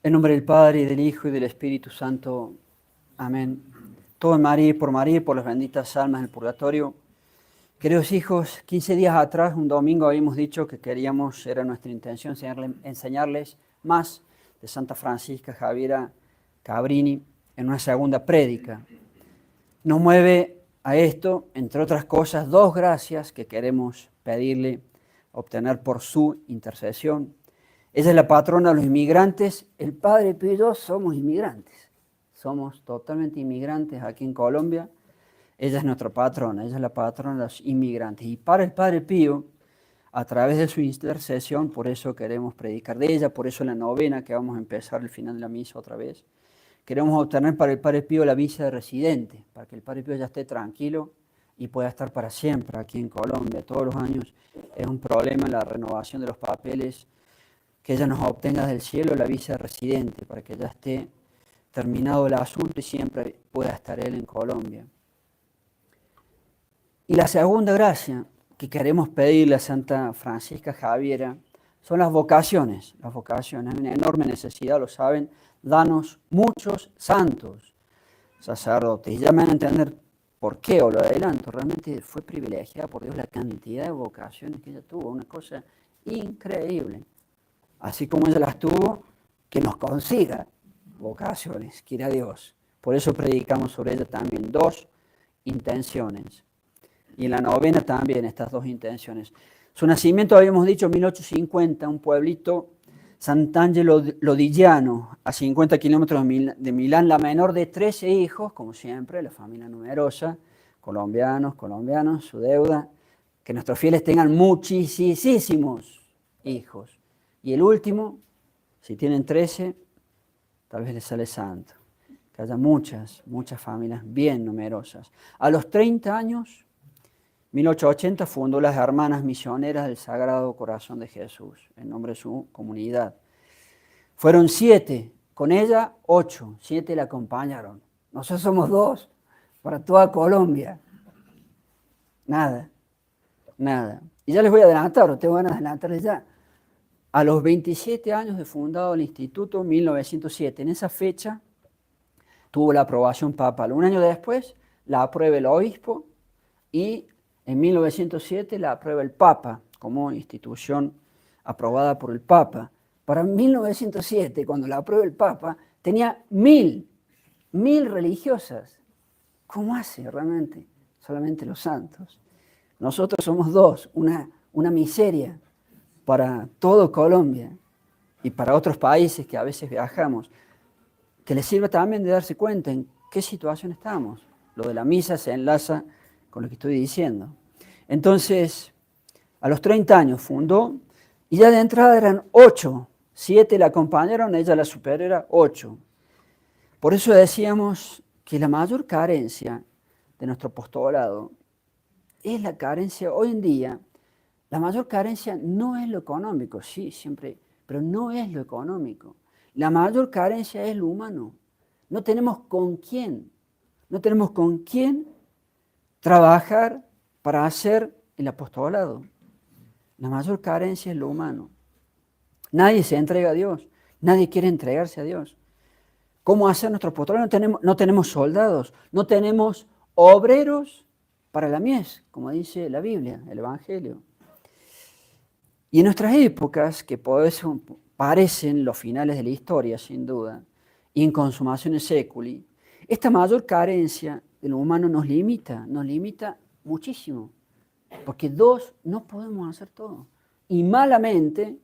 En nombre del Padre, y del Hijo, y del Espíritu Santo. Amén. Todo en María y por las benditas almas del purgatorio. Queridos hijos, 15 días atrás, un domingo, habíamos dicho que era nuestra intención enseñarles más de Santa Francisca Javiera Cabrini en una segunda prédica. Nos mueve a esto, entre otras cosas, dos gracias que queremos pedirle obtener por su intercesión. Ella es la patrona de los inmigrantes. El Padre Pío y yo somos inmigrantes. Somos totalmente inmigrantes aquí en Colombia. Ella es nuestra patrona, ella es la patrona de los inmigrantes. Y para el Padre Pío, a través de su intercesión, por eso queremos predicar de ella, por eso la novena que vamos a empezar al final de la misa otra vez. Queremos obtener para el Padre Pío la visa de residente, para que el Padre Pío ya esté tranquilo y pueda estar para siempre aquí en Colombia. Todos los años es un problema la renovación de los papeles, que ella nos obtenga del cielo la visa de residente, para que ya esté terminado el asunto y siempre pueda estar él en Colombia. Y la segunda gracia que queremos pedirle a Santa Francisca Javiera son las vocaciones. Las vocaciones, hay una enorme necesidad, lo saben, danos muchos santos sacerdotes. Y ya me van a entender por qué, o lo adelanto, realmente fue privilegiada por Dios la cantidad de vocaciones que ella tuvo, una cosa increíble. Así como ella las tuvo, que nos consiga vocaciones, quiera Dios. Por eso predicamos sobre ella también dos intenciones. Y en la novena también estas dos intenciones. Su nacimiento, habíamos dicho, en 1850, un pueblito, Sant'Angelo Lodigiano, a 50 kilómetros de Milán, la menor de 13 hijos, como siempre, la familia numerosa, colombianos, su deuda, que nuestros fieles tengan muchísimos hijos. Y el último, si tienen 13, tal vez les sale santo. Que haya muchas familias bien numerosas. A los 30 años, 1880, fundó las Hermanas Misioneras del Sagrado Corazón de Jesús, en nombre de su comunidad. Fueron 7, con ella 8, 7 la acompañaron. Nosotros somos 2 para toda Colombia. Nada. Y ya les voy a adelantar, o tengo ganas de adelantarles ya. A los 27 años de fundado el instituto, 1907, en esa fecha tuvo la aprobación papal. Un año después la aprueba el obispo y en 1907 la aprueba el Papa como institución aprobada por el Papa. Para 1907, cuando la aprueba el Papa, tenía 1000 religiosas. ¿Cómo hace realmente? Solamente los santos. Nosotros somos 2, una miseria para todo Colombia y para otros países que a veces viajamos, que les sirva también de darse cuenta en qué situación estamos. Lo de la misa se enlaza con lo que estoy diciendo. Entonces, a los 30 años fundó, y ya de entrada eran 8, 7 la acompañaron, ella la superior era 8. Por eso decíamos que la mayor carencia de nuestro apostolado es la carencia hoy en día. La mayor carencia no es lo económico, sí, siempre, pero no es lo económico. La mayor carencia es lo humano. No tenemos con quién trabajar para hacer el apostolado. La mayor carencia es lo humano. Nadie se entrega a Dios, nadie quiere entregarse a Dios. ¿Cómo hacer nuestro apostolado? No tenemos soldados, no tenemos obreros para la mies, como dice la Biblia, el Evangelio. Y en nuestras épocas, que parecen los finales de la historia, sin duda, y en consumaciones seculi, esta mayor carencia de lo humano nos limita muchísimo, porque 2 no podemos hacer todo. Y malamente,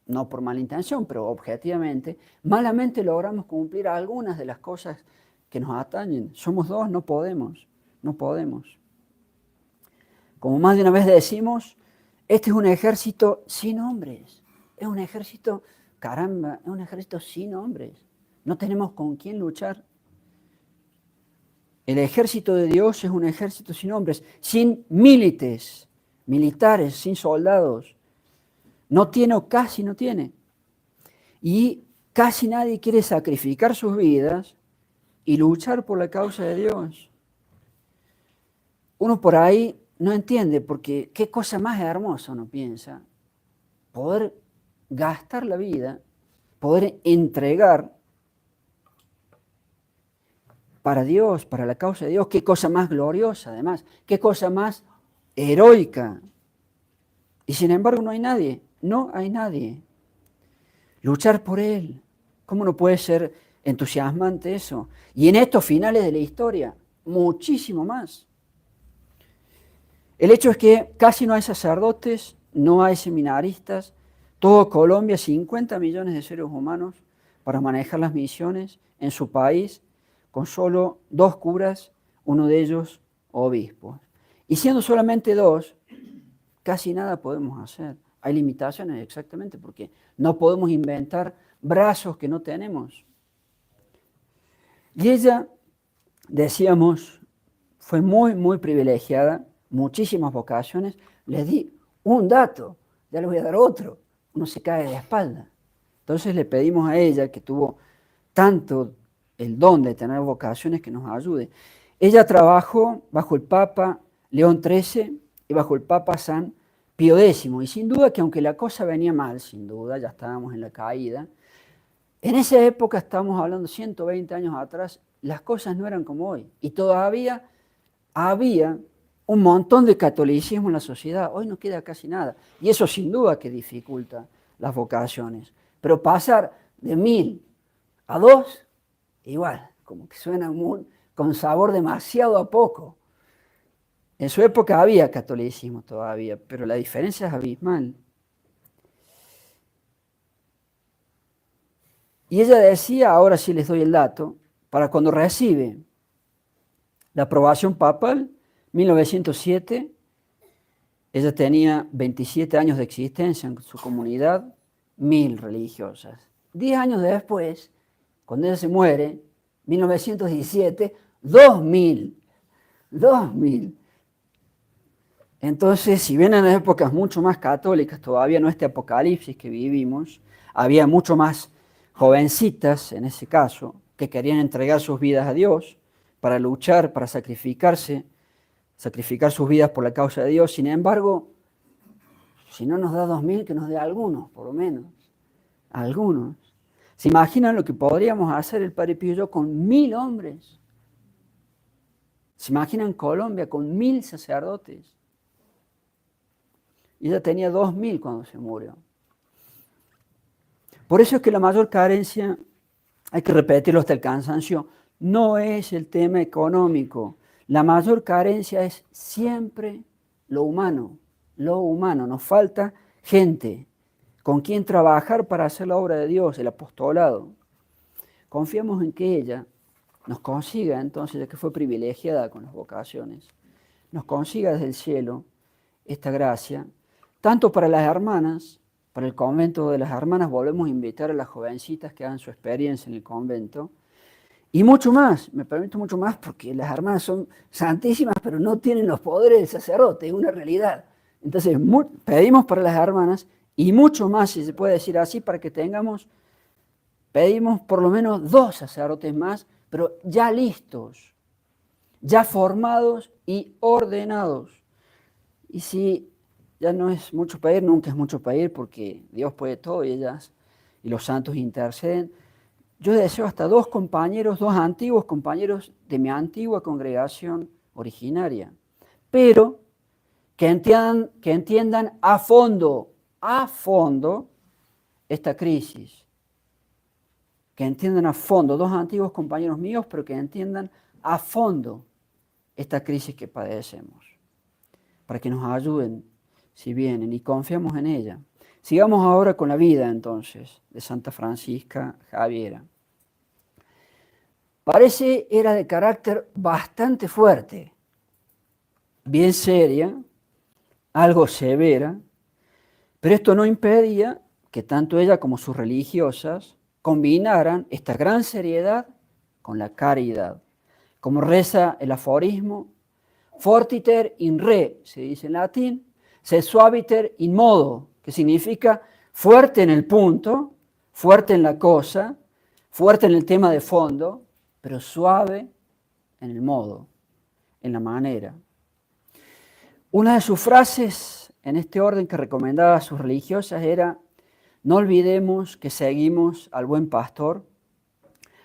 no por mala intención, pero objetivamente, malamente logramos cumplir algunas de las cosas que nos atañen. Somos 2, no podemos. Como más de una vez decimos, este es un ejército sin hombres. Es un ejército sin hombres. No tenemos con quién luchar. El ejército de Dios es un ejército sin hombres, sin militares, sin soldados. No tiene o casi no tiene. Y casi nadie quiere sacrificar sus vidas y luchar por la causa de Dios. Uno por ahí no entiende, porque qué cosa más hermosa uno piensa, poder gastar la vida poder entregar para Dios, para la causa de Dios. Qué cosa más gloriosa, además. Qué cosa más heroica. Y sin embargo no hay nadie. No hay nadie. Luchar por Él. ¿Cómo no puede ser entusiasmante eso? Y en estos finales de la historia, muchísimo más. El hecho es que casi no hay sacerdotes, no hay seminaristas. Todo Colombia, 50 millones de seres humanos para manejar las misiones en su país, con solo 2 curas, uno de ellos obispos. Y siendo solamente 2, casi nada podemos hacer. Hay limitaciones exactamente porque no podemos inventar brazos que no tenemos. Y ella, decíamos, fue muy, muy privilegiada, muchísimas vocaciones. Les di un dato, ya les voy a dar otro. Uno se cae de espalda. Entonces le pedimos a ella, que tuvo tanto el don de tener vocaciones, que nos ayude. Ella trabajó bajo el Papa León XIII y bajo el Papa San Pío X. Y sin duda que aunque la cosa venía mal, sin duda, ya estábamos en la caída, en esa época, estamos hablando 120 años atrás, las cosas no eran como hoy. Y todavía había un montón de catolicismo en la sociedad. Hoy no queda casi nada. Y eso sin duda que dificulta las vocaciones. Pero pasar de 1000 a 2, igual, como que suena con sabor demasiado a poco. En su época había catolicismo todavía, pero la diferencia es abismal. Y ella decía, ahora sí les doy el dato, para cuando recibe la aprobación papal, 1907, ella tenía 27 años de existencia en su comunidad, 1000 religiosas. 10 años después, cuando ella se muere, 1917, 2000. Entonces, si bien en épocas mucho más católicas, todavía no este apocalipsis que vivimos, había mucho más jovencitas, en ese caso, que querían entregar sus vidas a Dios para luchar, para sacrificarse, sacrificar sus vidas por la causa de Dios. Sin embargo, si no nos da 2000, que nos dé algunos, por lo menos. Algunos. ¿Se imaginan lo que podríamos hacer el Padre Pío y yo con 1000 hombres? ¿Se imaginan Colombia con 1000 sacerdotes? Y ella tenía 2000 cuando se murió. Por eso es que la mayor carencia, hay que repetirlo hasta el cansancio, no es el tema económico. La mayor carencia es siempre lo humano. Lo humano. Nos falta gente con quien trabajar para hacer la obra de Dios, el apostolado. Confiamos en que ella nos consiga, entonces, ya que fue privilegiada con las vocaciones, nos consiga desde el cielo esta gracia, tanto para las hermanas. Para el convento de las hermanas volvemos a invitar a las jovencitas que hagan su experiencia en el convento. Y mucho más, me permito mucho más, porque las hermanas son santísimas, pero no tienen los poderes del sacerdote, es una realidad. Entonces pedimos para las hermanas, y mucho más, si se puede decir así, para que pedimos por lo menos 2 sacerdotes más, pero ya listos, ya formados y ordenados. Y si ya no es mucho pedir, nunca es mucho pedir, porque Dios puede todo y ellas y los santos interceden. Yo deseo hasta 2 compañeros, 2 antiguos compañeros de mi antigua congregación originaria, pero que entiendan a fondo esta crisis. Que entiendan a fondo, 2 antiguos compañeros míos, pero que entiendan a fondo esta crisis que padecemos, para que nos ayuden si vienen, y confiamos en ella. Sigamos ahora con la vida, entonces, de Santa Francisca Javiera. Parece era de carácter bastante fuerte, bien seria, algo severa, pero esto no impedía que tanto ella como sus religiosas combinaran esta gran seriedad con la caridad. Como reza el aforismo, fortiter in re, se dice en latín, se suaviter in modo, que significa fuerte en el punto, fuerte en la cosa, fuerte en el tema de fondo, pero suave en el modo, en la manera. Una de sus frases en este orden que recomendaba a sus religiosas era: No olvidemos que seguimos al buen pastor,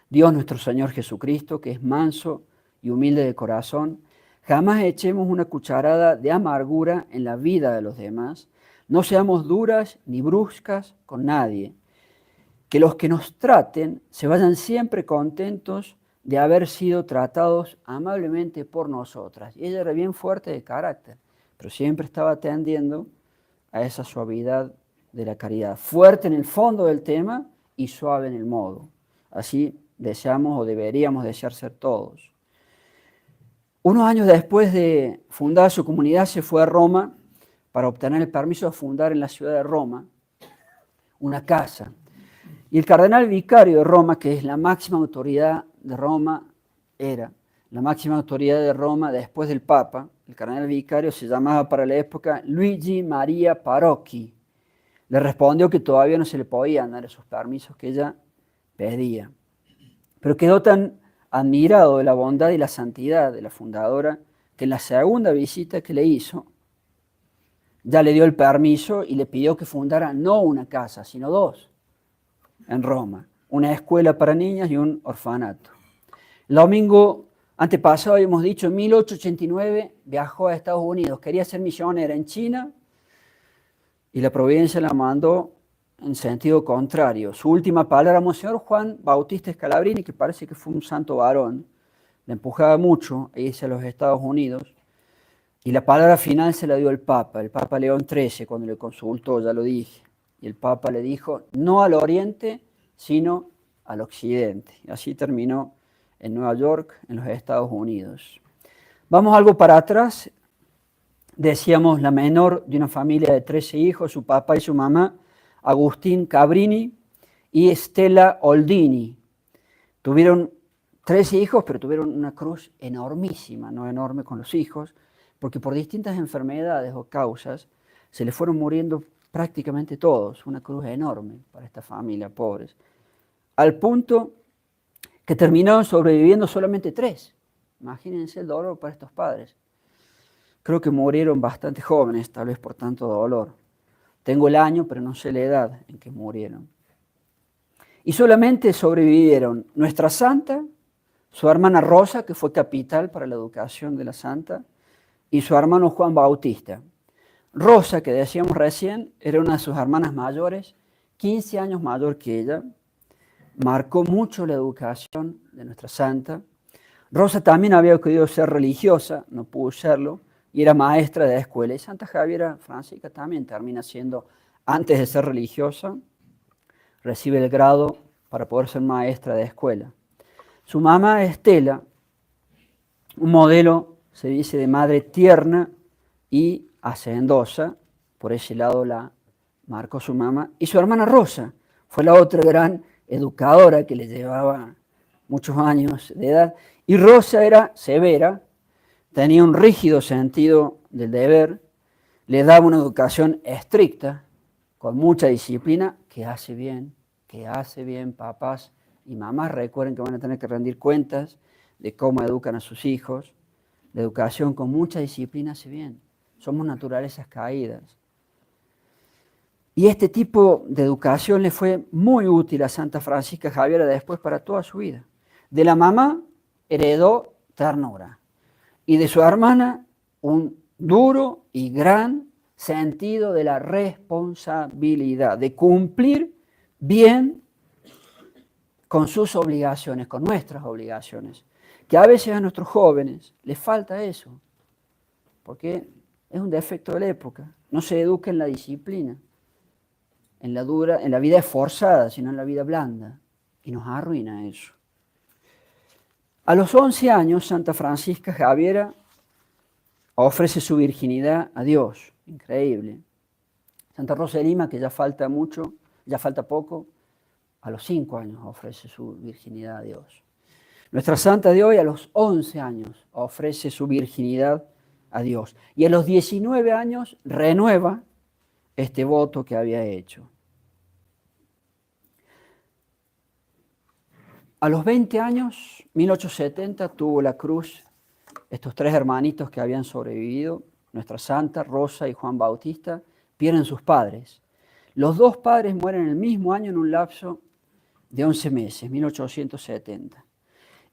Dios nuestro Señor Jesucristo, que es manso y humilde de corazón. Jamás echemos una cucharada de amargura en la vida de los demás. No seamos duras ni bruscas con nadie. Que los que nos traten se vayan siempre contentos de haber sido tratados amablemente por nosotras. Y ella era bien fuerte de carácter, pero siempre estaba atendiendo a esa suavidad de la caridad. Fuerte en el fondo del tema y suave en el modo. Así deseamos o deberíamos desear ser todos. Unos años después de fundar su comunidad, se fue a Roma para obtener el permiso de fundar en la ciudad de Roma una casa. Y el cardenal vicario de Roma, que es la máxima autoridad de Roma, era la máxima autoridad de Roma después del Papa. El cardenal vicario se llamaba para la época Luigi Maria Parocchi. Le respondió que todavía no se le podían dar esos permisos que ella pedía. Pero quedó tan admirado de la bondad y la santidad de la fundadora que en la segunda visita que le hizo, ya le dio el permiso y le pidió que fundara no una casa, sino dos en Roma, una escuela para niñas y un orfanato. El domingo antepasado habíamos dicho, en 1889 viajó a Estados Unidos, quería ser misionera en China y la providencia la mandó en sentido contrario. Su última palabra, Monseñor Juan Bautista Scalabrini, que parece que fue un santo varón, le empujaba mucho a irse a los Estados Unidos, y la palabra final se la dio el Papa León XIII, cuando le consultó, ya lo dije. Y el Papa le dijo, no al oriente, sino al occidente. Y así terminó en Nueva York, en los Estados Unidos. Vamos algo para atrás. Decíamos, la menor de una familia de 13 hijos, su papá y su mamá, Agustín Cabrini y Stella Oldini. Tuvieron 13 hijos, pero tuvieron una cruz enormísima, no enorme con los hijos, porque por distintas enfermedades o causas se les fueron muriendo prácticamente todos, una cruz enorme para esta familia, pobres, al punto que terminaron sobreviviendo solamente 3. Imagínense el dolor para estos padres. Creo que murieron bastante jóvenes, tal vez por tanto dolor. Tengo el año, pero no sé la edad en que murieron. Y solamente sobrevivieron nuestra santa, su hermana Rosa, que fue capital para la educación de la santa, y su hermano Juan Bautista. Rosa, que decíamos recién, era una de sus hermanas mayores, 15 años mayor que ella, marcó mucho la educación de nuestra santa. Rosa también había querido ser religiosa, no pudo serlo, y era maestra de escuela. Y Santa Javiera Francisca también termina siendo, antes de ser religiosa, recibe el grado para poder ser maestra de escuela. Su mamá, Estela, un modelo, se dice, de madre tierna y hacendosa, por ese lado la marcó su mamá, y su hermana Rosa fue la otra gran educadora que le llevaba muchos años de edad, y Rosa era severa, tenía un rígido sentido del deber, le daba una educación estricta, con mucha disciplina, que hace bien, papás y mamás. Recuerden que van a tener que rendir cuentas de cómo educan a sus hijos. La educación con mucha disciplina hace bien. Somos naturalezas caídas. Y este tipo de educación le fue muy útil a Santa Francisca Javiera después para toda su vida. De la mamá heredó ternura y de su hermana un duro y gran sentido de la responsabilidad, de cumplir bien con sus obligaciones, con nuestras obligaciones. Que a veces a nuestros jóvenes les falta eso, porque es un defecto de la época. No se educa en la disciplina, en la vida esforzada, sino en la vida blanda. Y nos arruina eso. A los 11 años, Santa Francisca Javiera ofrece su virginidad a Dios. Increíble. Santa Rosa de Lima, que ya falta poco, a los 5 años ofrece su virginidad a Dios. Nuestra santa de hoy a los 11 años ofrece su virginidad a Dios. Y a los 19 años renueva este voto que había hecho. A los 20 años, 1870, tuvo la cruz estos 3 hermanitos que habían sobrevivido, nuestra santa, Rosa y Juan Bautista, pierden sus padres. Los dos padres mueren el mismo año en un lapso de 11 meses, 1870.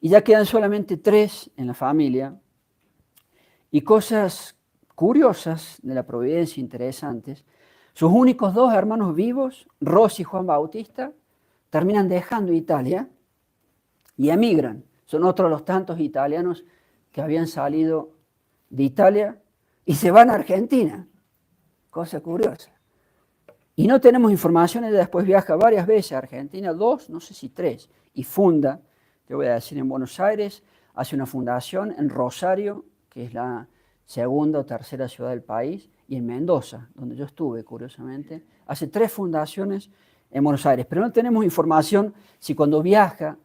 Y ya quedan solamente 3 en la familia. Y cosas curiosas de la providencia, interesantes. Sus únicos 2 hermanos vivos, Rosa y Juan Bautista, terminan dejando Italia y emigran. Son otros de los tantos italianos que habían salido de Italia y se van a Argentina. Cosa curiosa. Y no tenemos información, ella después viaja varias veces a Argentina, 2, no sé si 3, y funda, te voy a decir, en Buenos Aires, hace una fundación en Rosario, que es la segunda o tercera ciudad del país, y en Mendoza, donde yo estuve, curiosamente, hace 3 fundaciones en Buenos Aires. Pero no tenemos información si cuando viaja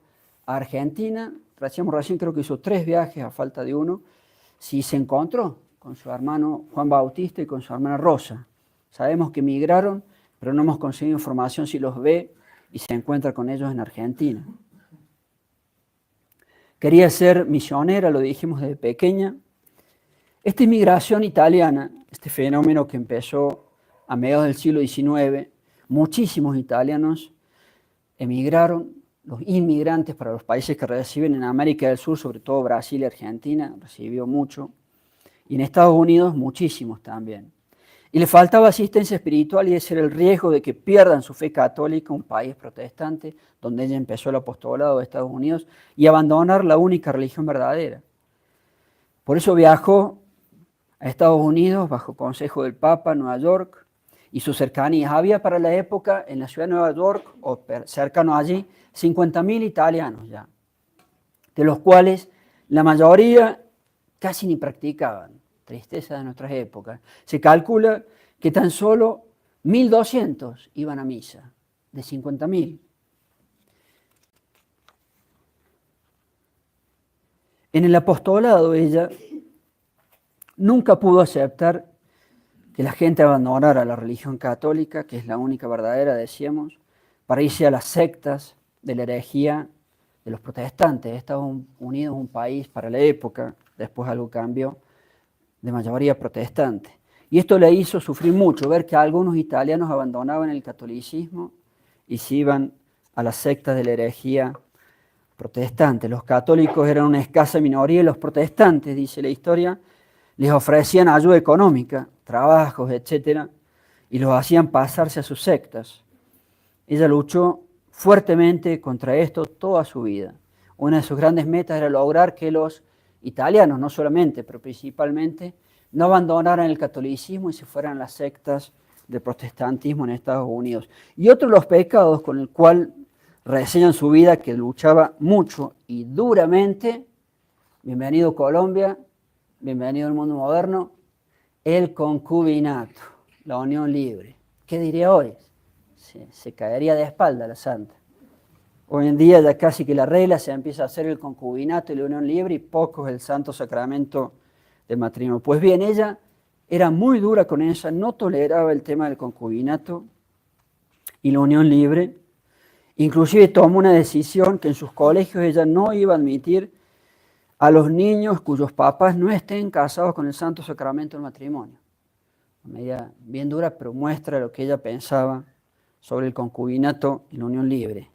a Argentina, recién creo que hizo 3 viajes a falta de uno, si se encontró con su hermano Juan Bautista y con su hermana Rosa. Sabemos que emigraron, pero no hemos conseguido información si los ve y se encuentra con ellos en Argentina. Quería ser misionera, lo dijimos desde pequeña. Esta inmigración italiana, este fenómeno que empezó a mediados del siglo XIX, muchísimos italianos emigraron, los inmigrantes para los países que reciben en América del Sur, sobre todo Brasil y Argentina, recibió mucho, y en Estados Unidos muchísimos también. Y le faltaba asistencia espiritual y ese era el riesgo de que pierdan su fe católica, un país protestante, donde ella empezó el apostolado de Estados Unidos, y abandonar la única religión verdadera. Por eso viajó a Estados Unidos bajo consejo del Papa, Nueva York, y sus cercanías. Había para la época en la ciudad de Nueva York, o cercano allí, 50.000 italianos ya, de los cuales la mayoría casi ni practicaban. Tristeza de nuestras épocas. Se calcula que tan solo 1.200 iban a misa, de 50.000. En el apostolado ella nunca pudo aceptar que la gente abandonara la religión católica, que es la única verdadera, decíamos, para irse a las sectas de la herejía de los protestantes. Estados Unidos, un país para la época, después algo cambió, de mayoría protestante. Y esto le hizo sufrir mucho, ver que algunos italianos abandonaban el catolicismo y se iban a las sectas de la herejía protestante. Los católicos eran una escasa minoría y los protestantes, dice la historia, les ofrecían ayuda económica, trabajos, etc., y los hacían pasarse a sus sectas. Ella luchó fuertemente contra esto toda su vida. Una de sus grandes metas era lograr que los italianos, no solamente, pero principalmente, no abandonaran el catolicismo y se fueran a las sectas del protestantismo en Estados Unidos. Y otro de los pecados con el cual reseñan su vida, que luchaba mucho y duramente, bienvenido Colombia, bienvenido al mundo moderno, el concubinato, la unión libre. ¿Qué diría hoy? Se caería de espalda la santa. Hoy en día ya casi que la regla se empieza a hacer el concubinato y la unión libre y poco es el santo sacramento del matrimonio. Pues bien, ella era muy dura con ella, no toleraba el tema del concubinato y la unión libre. Inclusive tomó una decisión que en sus colegios ella no iba a admitir a los niños cuyos papás no estén casados con el santo sacramento del matrimonio. Una medida bien dura, pero muestra lo que ella pensaba sobre el concubinato y la unión libre.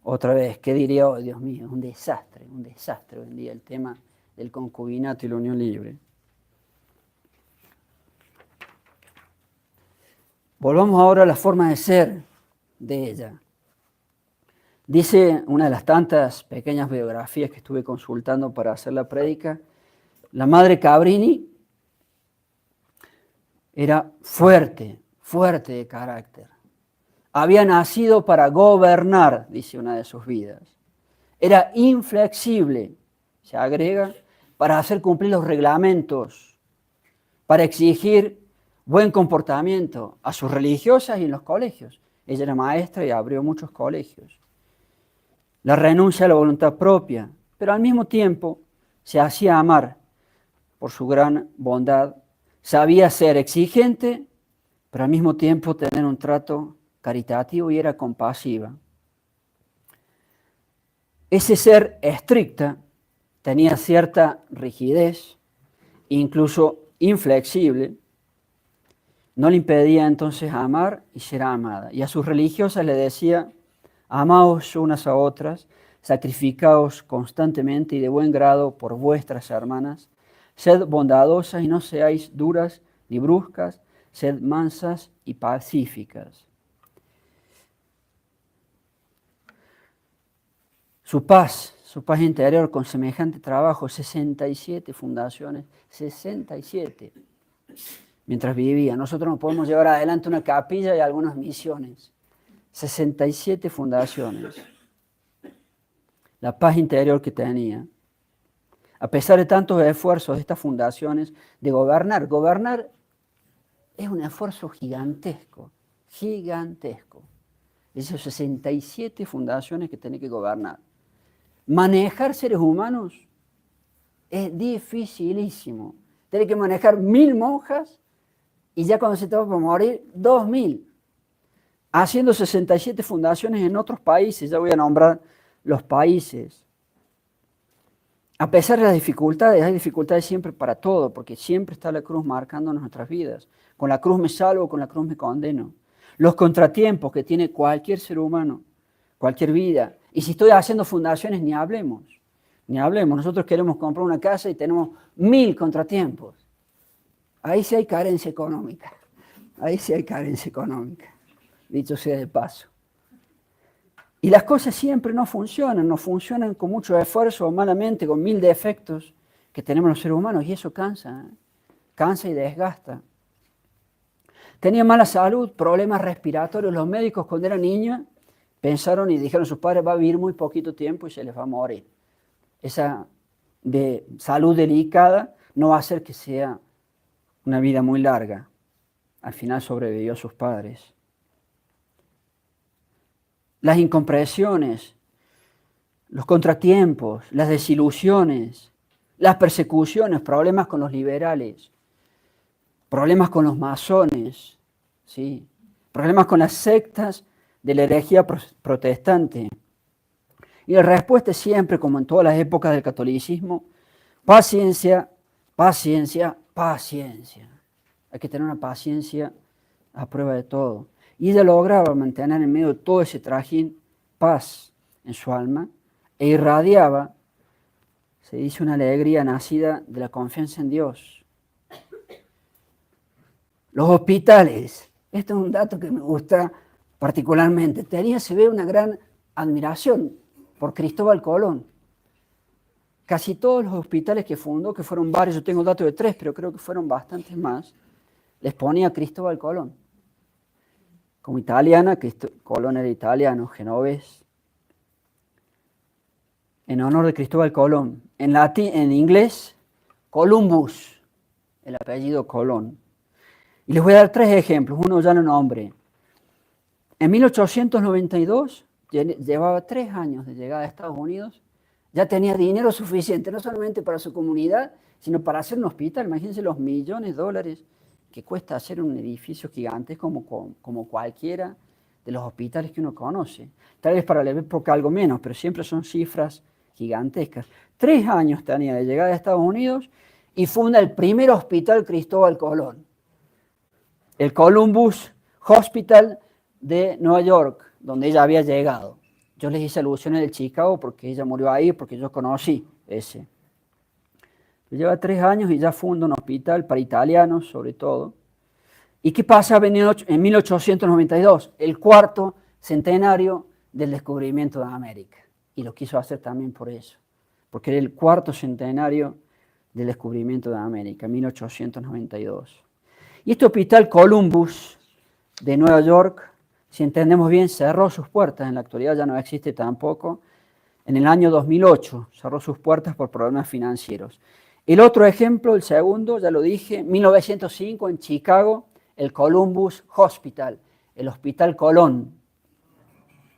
Otra vez, ¿qué diría hoy? Dios mío, un desastre hoy en día el tema del concubinato y la unión libre. Volvamos ahora a la forma de ser de ella. Dice una de las tantas pequeñas biografías que estuve consultando para hacer la prédica, la madre Cabrini era fuerte de carácter. Había nacido para gobernar, dice una de sus vidas. Era inflexible, se agrega, para hacer cumplir los reglamentos, para exigir buen comportamiento a sus religiosas y en los colegios. Ella era maestra y abrió muchos colegios. La renuncia a la voluntad propia, pero al mismo tiempo se hacía amar por su gran bondad. Sabía ser exigente, pero al mismo tiempo tener un trato caritativo y era compasiva. Ese ser estricta tenía cierta rigidez, incluso inflexible, no le impedía entonces amar y ser amada. Y a sus religiosas le decía, amaos unas a otras, sacrificaos constantemente y de buen grado por vuestras hermanas, sed bondadosas y no seáis duras ni bruscas, sed mansas y pacíficas. Su paz interior con semejante trabajo, 67 fundaciones, 67, mientras vivía. Nosotros no podemos llevar adelante una capilla y algunas misiones. 67 fundaciones. La paz interior que tenía. A pesar de tantos esfuerzos de estas fundaciones de gobernar, gobernar es un esfuerzo gigantesco, gigantesco. Esas 67 fundaciones que tiene que gobernar. Manejar seres humanos es dificilísimo. Tiene que manejar 1000 monjas y ya cuando se te va por morir, 2000. Haciendo 67 fundaciones en otros países, ya voy a nombrar los países. A pesar de las dificultades, hay dificultades siempre para todo, porque siempre está la cruz marcando nuestras vidas. Con la cruz me salvo, con la cruz me condeno. Los contratiempos que tiene cualquier ser humano, cualquier vida. Y si estoy haciendo fundaciones, ni hablemos. Ni hablemos. Nosotros queremos comprar una casa y tenemos 1000 contratiempos. Ahí sí hay carencia económica. Ahí sí hay carencia económica. Dicho sea de paso. Y las cosas siempre no funcionan con mucho esfuerzo o malamente, con 1000 defectos que tenemos los seres humanos. Y eso cansa, cansa y desgasta. Tenía mala salud, problemas respiratorios. Los médicos cuando era niña pensaron y dijeron a sus padres, va a vivir muy poquito tiempo y se les va a morir. Esa de salud delicada no va a hacer que sea una vida muy larga. Al final sobrevivió a sus padres. Las incomprensiones, los contratiempos, las desilusiones, las persecuciones, problemas con los liberales, problemas con los masones, ¿sí? Problemas con las sectas de la herejía protestante. Y la respuesta es siempre, como en todas las épocas del catolicismo, paciencia, paciencia, paciencia. Hay que tener una paciencia a prueba de todo. Y ella lograba mantener en medio de todo ese trajín paz en su alma e irradiaba, se dice, una alegría nacida de la confianza en Dios. Los hospitales, esto es un dato que me gusta particularmente. Se ve una gran admiración por Cristóbal Colón. Casi todos los hospitales que fundó, que fueron varios, yo tengo datos de 3, pero creo que fueron bastantes más, les ponía Cristóbal Colón. Como italiana, Colón era italiano, genovés. En honor de Cristóbal Colón. En inglés, Columbus, el apellido Colón. Y les voy a dar 3 ejemplos, uno ya lo nombré. En 1892, llevaba 3 años de llegada a Estados Unidos, ya tenía dinero suficiente, no solamente para su comunidad, sino para hacer un hospital. Imagínense los millones de dólares que cuesta hacer un edificio gigante como cualquiera de los hospitales que uno conoce. Tal vez para la época algo menos, pero siempre son cifras gigantescas. 3 años tenía de llegada a Estados Unidos y funda el primer hospital Cristóbal Colón, el Columbus Hospital de Nueva York, donde ella había llegado. Yo les hice alusiones del Chicago porque ella murió ahí, porque yo conocí ese. Lleva 3 años y ya funda un hospital para italianos, sobre todo. ¿Y qué pasa en 1892? El 4º centenario del descubrimiento de América. Y lo quiso hacer también por eso, porque era el 4º centenario del descubrimiento de América, 1892. Y este hospital Columbus de Nueva York, si entendemos bien, cerró sus puertas. En la actualidad ya no existe tampoco. En el año 2008 cerró sus puertas por problemas financieros. El otro ejemplo, el segundo, ya lo dije, 1905 en Chicago, el Columbus Hospital, el Hospital Colón.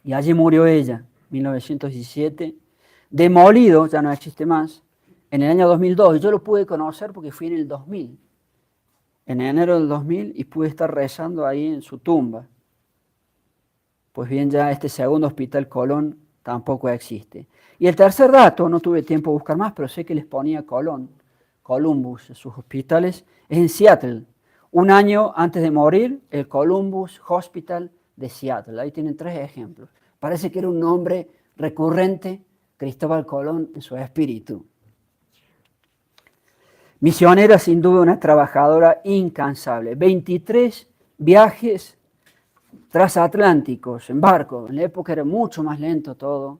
Y allí murió ella, 1917, demolido, ya no existe más, en el año 2002. Yo lo pude conocer porque fui en el 2000, en enero del 2000, y pude estar rezando ahí en su tumba. Pues bien, ya este segundo Hospital Colón tampoco existe. Y el tercer dato, no tuve tiempo de buscar más, pero sé que les ponía Colón, Columbus, sus hospitales, es en Seattle, Un año antes de morir, el Columbus Hospital de Seattle. Ahí tienen 3 ejemplos. Parece que era un nombre recurrente, Cristóbal Colón en su espíritu. Misionera, sin duda, una trabajadora incansable. 23 viajes transatlánticos en barco. En la época era mucho más lento todo,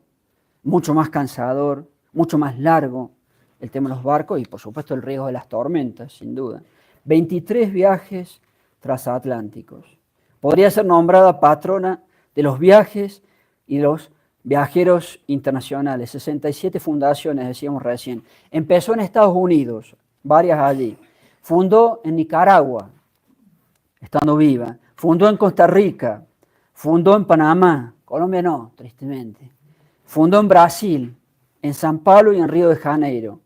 mucho más cansador, mucho más largo el tema de los barcos y, por supuesto, el riesgo de las tormentas, sin duda. 23 viajes transatlánticos. Podría ser nombrada patrona de los viajes y los viajeros internacionales. 67 fundaciones, decíamos recién. Empezó en Estados Unidos, varias allí. Fundó en Nicaragua, estando viva. Fundó en Costa Rica. Fundó en Panamá. Colombia no, tristemente. Fundó en Brasil, en San Pablo y en Río de Janeiro.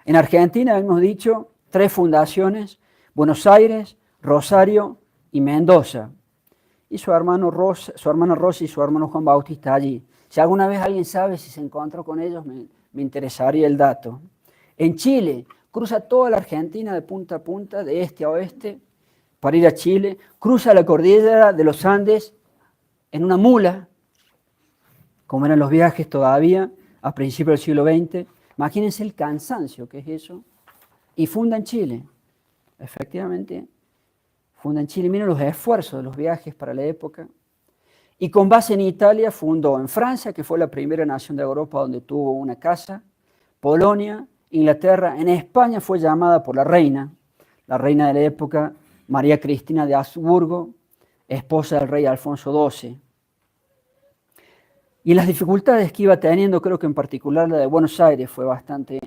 En Argentina, hemos dicho, 3 fundaciones, Buenos Aires, Rosario y Mendoza. Y su hermano Rosa y su hermano Juan Bautista allí. Si alguna vez alguien sabe si se encontró con ellos, me interesaría el dato. En Chile, cruza toda la Argentina de punta a punta, de este a oeste, para ir a Chile. Cruza la cordillera de los Andes en una mula, como eran los viajes todavía, a principios del siglo XX. Imagínense el cansancio que es eso. Y funda en Chile. Efectivamente, funda en Chile. Miren los esfuerzos de los viajes para la época. Y con base en Italia fundó en Francia, que fue la primera nación de Europa donde tuvo una casa, Polonia, Inglaterra. En España fue llamada por la reina de la época, María Cristina de Habsburgo, esposa del rey Alfonso XII. Y las dificultades que iba teniendo, creo que en particular la de Buenos Aires fue bastante,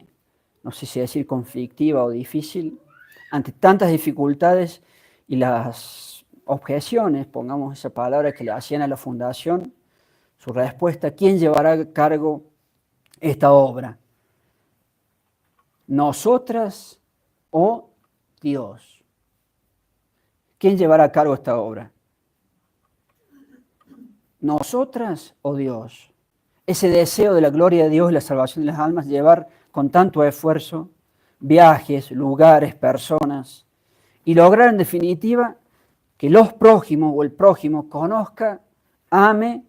no sé si decir conflictiva o difícil. Ante tantas dificultades y las objeciones, pongamos esa palabra, que le hacían a la fundación, su respuesta: ¿quién llevará a cargo esta obra? ¿Nosotras o Dios? ¿Quién llevará a cargo esta obra? ¿Nosotras o Dios? Ese deseo de la gloria de Dios y la salvación de las almas, llevar con tanto esfuerzo viajes, lugares, personas, y lograr en definitiva que los prójimos o el prójimo conozca, ame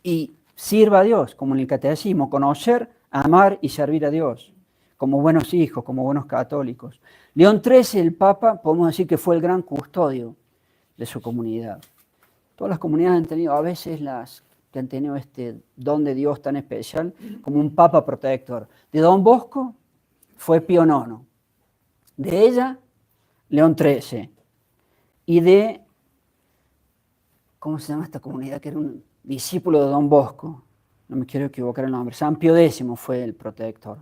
y sirva a Dios, como en el catecismo: conocer, amar y servir a Dios, como buenos hijos, como buenos católicos. León XIII, el Papa, podemos decir que fue el gran custodio de su comunidad. Todas las comunidades han tenido, a veces las que han tenido este don de Dios tan especial, como un Papa protector. De Don Bosco fue Pío IX. De ella, León XIII. Y de, ¿cómo se llama esta comunidad? Que era un discípulo de Don Bosco. No me quiero equivocar el nombre. San Pío X fue el protector.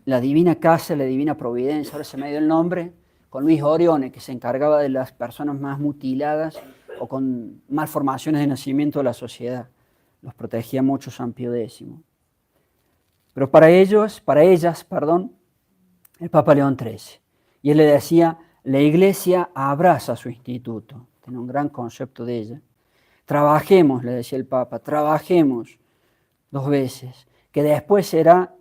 La Divina Casa, la Divina Providencia, ahora se me dio el nombre, con Luis Orione, que se encargaba de las personas más mutiladas o con malformaciones de nacimiento de la sociedad. Los protegía mucho San Pío X. Pero para ellas, el Papa León XIII. Y él le decía: la Iglesia abraza su instituto. Tiene un gran concepto de ella. Trabajemos, le decía el Papa, trabajemos 2 veces, que después será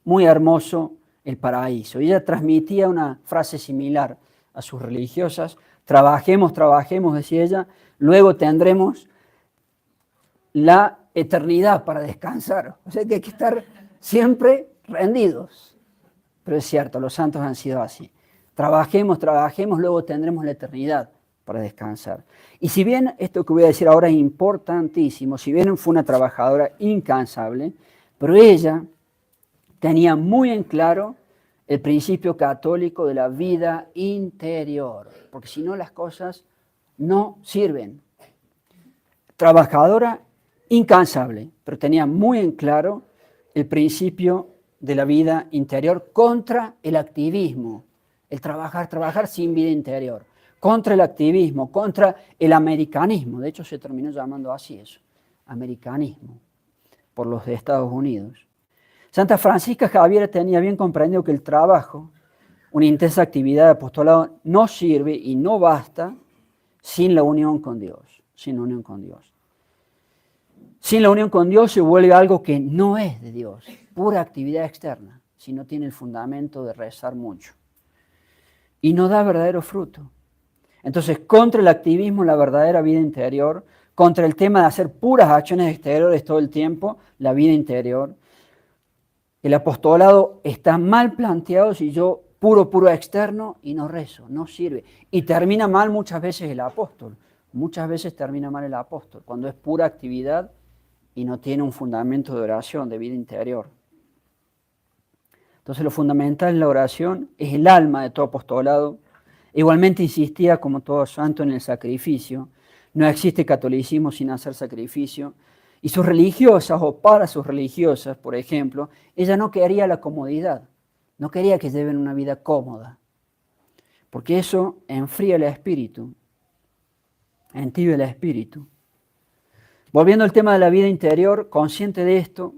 muy hermoso el paraíso. Y ella transmitía una frase similar a sus religiosas: trabajemos, trabajemos, decía ella, luego tendremos la eternidad para descansar. O sea que hay que estar siempre rendidos. Pero es cierto, los santos han sido así. Trabajemos, trabajemos, luego tendremos la eternidad para descansar. Y si bien esto que voy a decir ahora es importantísimo, si bien fue una trabajadora incansable, pero ella tenía muy en claro el principio católico de la vida interior, porque si no las cosas no sirven. Trabajadora incansable, pero tenía muy en claro el principio de la vida interior contra el activismo, el trabajar sin vida interior, contra el activismo, contra el americanismo. De hecho, se terminó llamando así eso, americanismo, por los de Estados Unidos. Santa Francisca Javiera tenía bien comprendido que el trabajo, una intensa actividad de apostolado, no sirve y no basta sin la unión con Dios, sin la unión con Dios. Sin la unión con Dios se vuelve algo que no es de Dios, pura actividad externa, si no tiene el fundamento de rezar mucho. y no da verdadero fruto. Entonces, contra el activismo, la verdadera vida interior, contra el tema de hacer puras acciones exteriores todo el tiempo, la vida interior. El apostolado está mal planteado si yo puro externo y no rezo, no sirve. Y termina mal muchas veces el apóstol. Muchas veces termina mal el apóstol, cuando es pura actividad y no tiene un fundamento de oración, de vida interior. Entonces lo fundamental en la oración es el alma de todo apostolado. Igualmente insistía, como todo santo, en el sacrificio. No existe catolicismo sin hacer sacrificio. Y sus religiosas, o para sus religiosas, por ejemplo, ella no quería la comodidad, no quería que lleven una vida cómoda, porque eso enfría el espíritu, entibia el espíritu. Volviendo al tema de la vida interior, consciente de esto,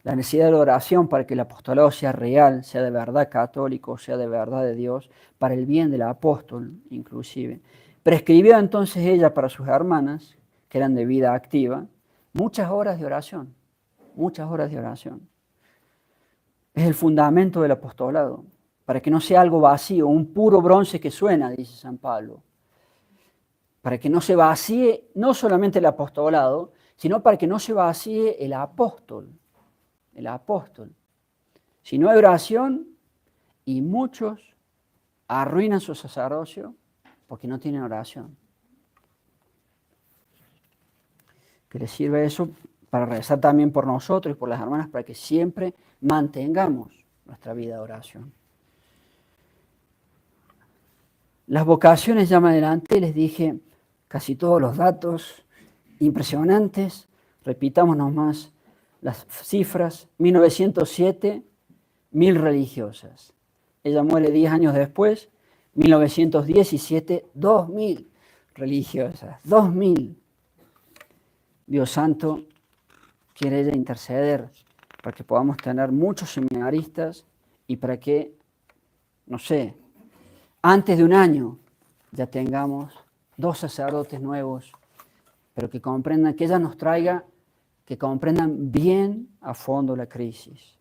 la necesidad de la oración para que el apostolado sea real, sea de verdad católico, sea de verdad de Dios, para el bien del apóstol inclusive. Prescribió entonces ella para sus hermanas, que eran de vida activa, muchas horas de oración, muchas horas de oración. Es el fundamento del apostolado, para que no sea algo vacío, un puro bronce que suena, dice San Pablo. Para que no se vacíe no solamente el apostolado, sino para que no se vacíe el apóstol. El apóstol. Si no hay oración, y muchos arruinan su sacerdocio porque no tienen oración. Que les sirva eso para rezar también por nosotros y por las hermanas, para que siempre mantengamos nuestra vida de oración. Las vocaciones, ya más adelante les dije casi todos los datos impresionantes. Repitámonos más las cifras. 1907, 1000 religiosas. Ella muere 10 años después. 1917, 2000 religiosas. 2000. Dios santo, quiere ella interceder para que podamos tener muchos seminaristas y para que, no sé, antes de un año ya tengamos 2 sacerdotes nuevos, pero que comprendan, que ella nos traiga, que comprendan bien a fondo la crisis.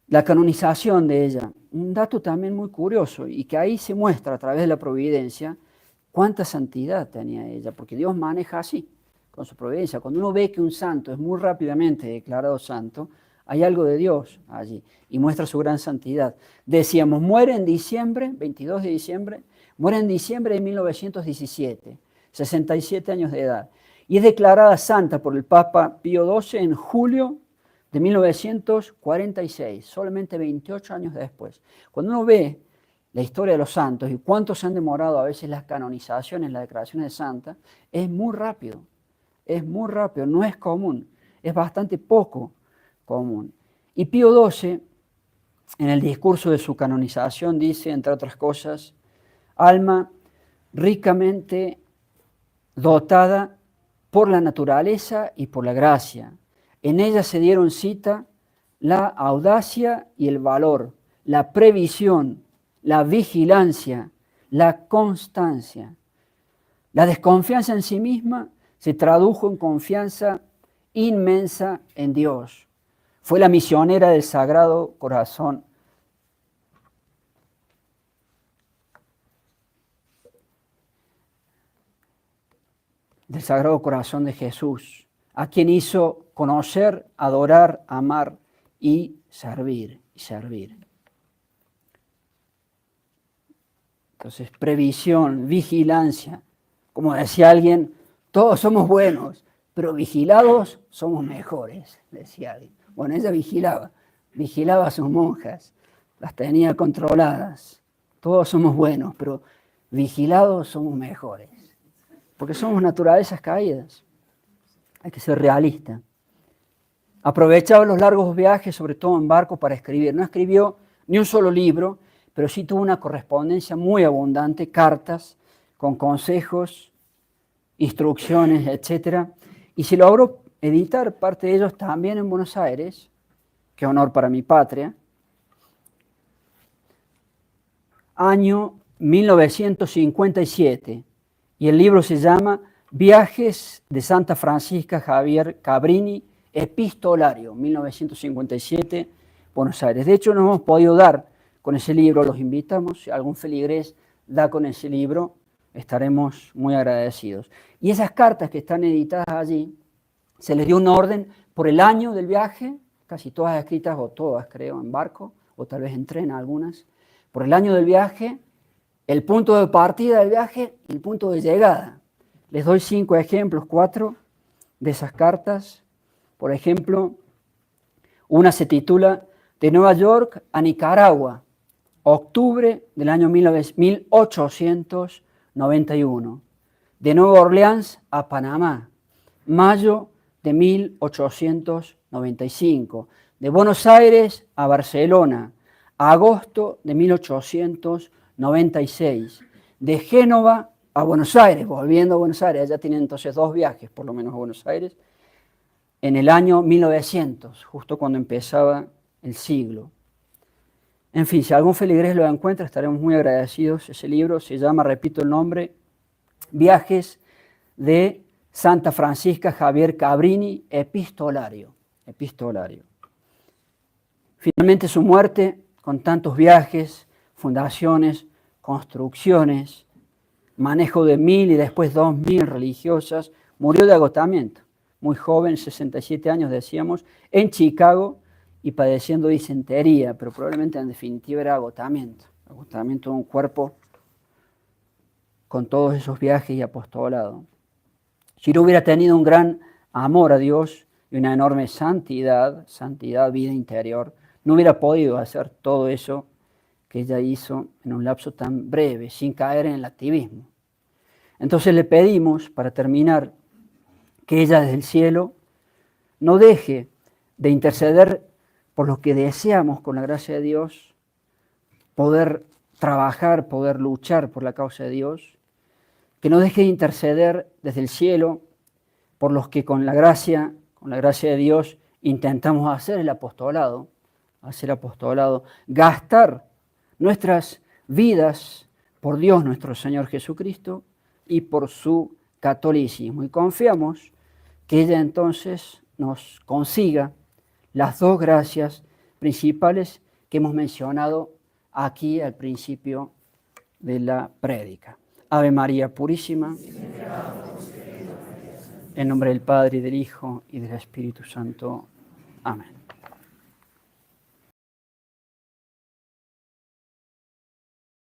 La canonización de ella, un dato también muy curioso y que ahí se muestra a través de la providencia cuánta santidad tenía ella, porque Dios maneja así, con su providencia. Cuando uno ve que un santo es muy rápidamente declarado santo, hay algo de Dios allí y muestra su gran santidad. Decíamos, muere en diciembre, 22 de diciembre, muere en diciembre de 1917, 67 años de edad. Y es declarada santa por el Papa Pío XII en julio de 1946, solamente 28 años después. Cuando uno ve la historia de los santos y cuántos han demorado a veces las canonizaciones, las declaraciones de santa, es muy rápido, no es común, es bastante poco común. Y Pío XII, en el discurso de su canonización, dice, entre otras cosas, alma ricamente dotada por la naturaleza y por la gracia. En ella se dieron cita la audacia y el valor, la previsión, la vigilancia, la constancia. La desconfianza en sí misma se tradujo en confianza inmensa en Dios. Fue la misionera del Sagrado Corazón. Del Sagrado Corazón de Jesús, a quien hizo conocer, adorar, amar y servir. Entonces, previsión, vigilancia. Como decía alguien, todos somos buenos, pero vigilados somos mejores, decía alguien. Bueno, ella vigilaba a sus monjas, las tenía controladas. Todos somos buenos, pero vigilados somos mejores. Porque somos naturalezas caídas. Hay que ser realista. Aprovechaba los largos viajes, sobre todo en barco, para escribir. No escribió ni un solo libro, pero sí tuvo una correspondencia muy abundante, cartas con consejos, instrucciones, etc. Y se logró editar parte de ellos también en Buenos Aires. Qué honor para mi patria. Año 1957. Y el libro se llama Viajes de Santa Francisca Javier Cabrini, Epistolario, 1957, Buenos Aires. De hecho, no hemos podido dar con ese libro, los invitamos. Si algún feligrés da con ese libro, estaremos muy agradecidos. Y esas cartas que están editadas allí, se les dio un orden por el año del viaje, casi todas escritas, o todas creo, en barco, o tal vez en tren algunas, por el año del viaje, el punto de partida del viaje y el punto de llegada. Les doy 5 ejemplos, 4 de esas cartas. Por ejemplo, una se titula De Nueva York a Nicaragua, octubre del año 1891. De Nueva Orleans a Panamá, mayo de 1895. De Buenos Aires a Barcelona, agosto de 1896. De Génova a Buenos Aires, volviendo a Buenos Aires, ya tienen entonces 2 viajes por lo menos a Buenos Aires, en el año 1900, justo cuando empezaba el siglo. En fin, si algún feligrés lo encuentra, estaremos muy agradecidos. Ese libro se llama, repito el nombre, Viajes de Santa Francisca Javier Cabrini, epistolario. Finalmente su muerte, con tantos viajes, fundaciones, construcciones, manejo de 1000 y después 2000 religiosas, murió de agotamiento. Muy joven, 67 años decíamos, en Chicago y padeciendo disentería, pero probablemente en definitiva era agotamiento de un cuerpo con todos esos viajes y apostolado. Si no hubiera tenido un gran amor a Dios y una enorme santidad, vida interior, no hubiera podido hacer todo eso que ella hizo en un lapso tan breve, sin caer en el activismo. Entonces le pedimos, para terminar, que ella desde el cielo no deje de interceder por lo que deseamos con la gracia de Dios, poder trabajar, poder luchar por la causa de Dios, que no deje de interceder desde el cielo por los que con la gracia de Dios intentamos hacer apostolado, gastar nuestras vidas por Dios nuestro Señor Jesucristo y por su catolicismo. Y confiamos que ella entonces nos consiga las 2 gracias principales que hemos mencionado aquí al principio de la prédica. Ave María Purísima, en nombre del Padre, y del Hijo, y del Espíritu Santo. Amén.